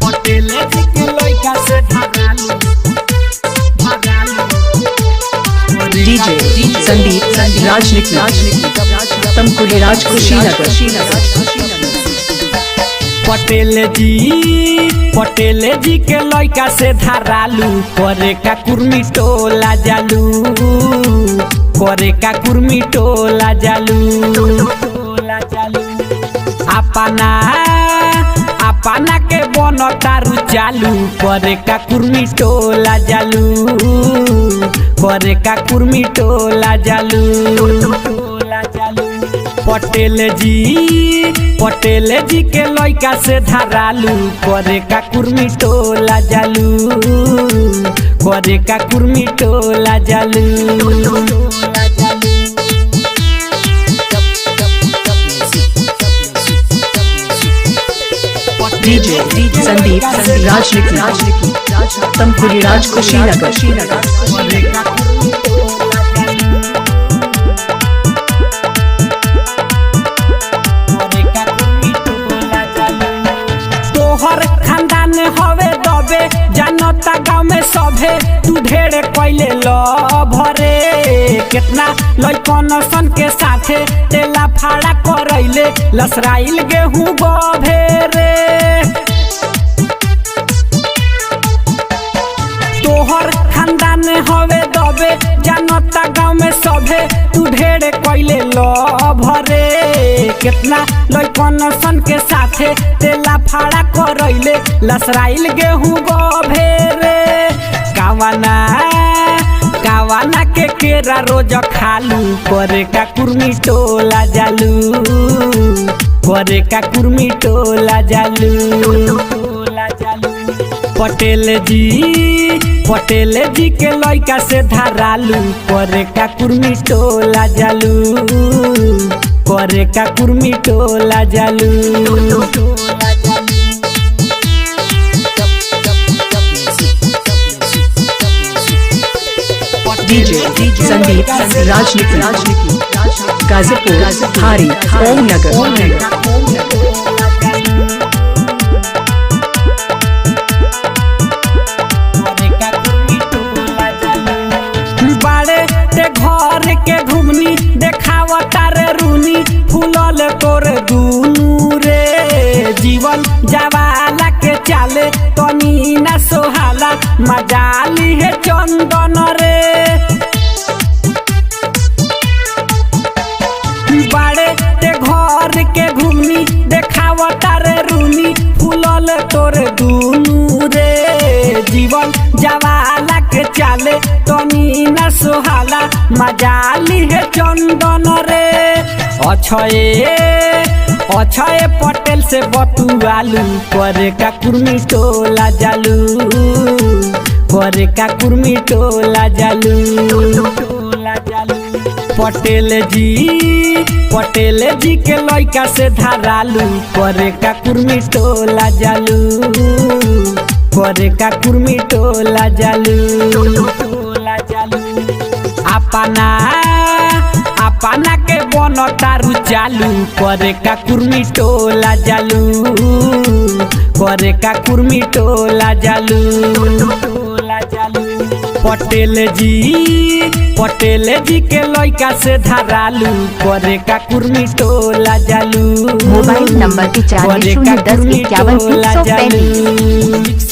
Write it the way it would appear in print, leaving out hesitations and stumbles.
पटेल जी के लइका से भगालू डीजे संदीप राजनिकी तमकुली राज कुशीनगर। पटेल जी के लइका से धरालू करे का कुर्मी टोला जालू करे का कुर्मी टोला जालू अपना के बन तारू चालू करे का कुर्मी टोला जालू करे का कुर्मी टोला जालू। पटेल जी के लइका से धरालू करे का कुर्मी टोला जालू करे का कुर्मी टोला जालू। डीजे संदीप राजनिकी तमकुली राज कुशीनगर। तोहर खानदान हवे दबे जानता गाँव में सभे तू ढेर कैले लभरे कितना लइकन सन के साथे तेला फाड़ा करैले लसराइल गेहूं गभे रे। तोहर खानदान हवे दबे जानता गाँव में सभे तू ढेर कैले लभरे कितना लइकन सन के साथे तेला फाड़ा करैले लसराइल गेहूं गभे रे। कावाना के केरा रोज खालू करे का कुर्मी टोला जालू करे का कुर्मी टोला जालू। पटेल जी के लइका से धरालू करे का कुर्मी टोला जालू करे का कुर्मी टोला जालू। डीजे संदीप राजनिकी गाजीपुर हारी ओम नगर। बाड़े ते घर के घुमनी देखावता रे रूनी फूलल तोर दूनू रे जीवन जवाला के चाले तनी ना सोहाला मजाली है चंदन रे। बाड़े ते घर के घुमनी देखावता रे रूनी फूलल तोर दूनू रे जीवन जवाला के चाले तनी ना सोहाला मजाली है चंदन रे। अछये पटेल से बतुआलू करे का कुर्मी टोला जालू करे का कुर्मी टोला जालू। पटेल जी के लइका से धरालू करे का कुर्मी टोला जालू करे का कुर्मी टोला जालू। अपना के बन तारू चालू करे का कुर्मी टोला जालू करे का कुर्मी टोला जालू। पटेल जी के लइका से धरालू करे का कुर्मी टोला जालू मोबाइल नंबर 95 10 51 335।